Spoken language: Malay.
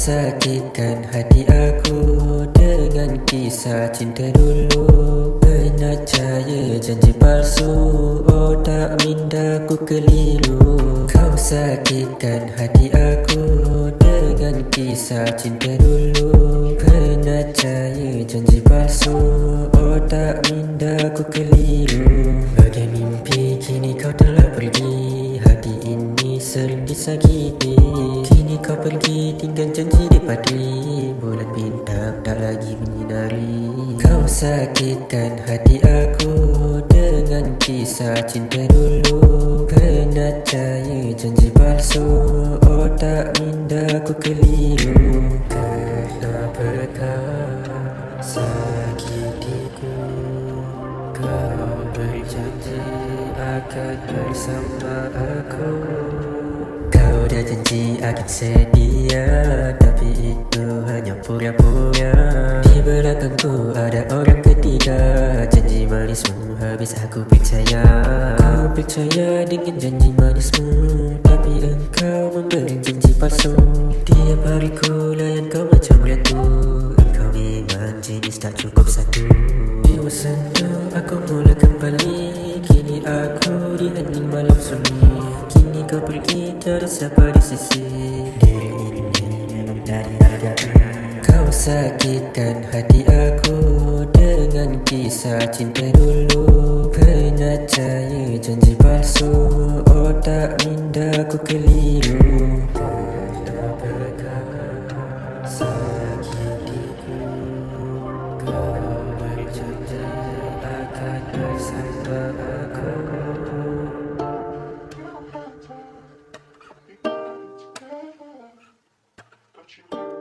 sakitkan hati aku dengan kisah cinta dulu. Pernah percaya janji palsu, oh tak minda ku keliru. Kau sakitkan hati aku dengan kisah cinta dulu. Pernah percaya janji palsu, oh tak minda ku keliru. Bagai mimpi kini kau telah pergi, hati ini sering disakiti. Kini kau pergi tinggal janji di padi, bulan bintang tak lagi menyinari. Kau sakitkan hati aku dengan kisah cinta dulu. Pernah percaya janji palsu, oh tak minda ku keliru. Kenapakah sakitiku? Kau berjanji akan bersama aku. Kau dah janji akan sedia, tapi itu hanya pura-pura. Di belakangku ada orang ketiga, janji manismu habis aku percaya. Kau percaya dengan janji manismu, tapi engkau memberi janji palsu. Tiap hari ku layan kau macam ratu, engkau memang jenis tak cukup satu. Di sendu aku mula kembali, kini aku di hening malam sunyi. Kini kau pergi tak ada siapa di sisi, diri ini memang tak dihargai. Kau sakitkan hati aku dengan kisah cinta dulu. Pernah percaya janji palsu, oh tak minda ku keliru. Kenapakah sakitiku? Kau berjanji akan bersama aku. Don't you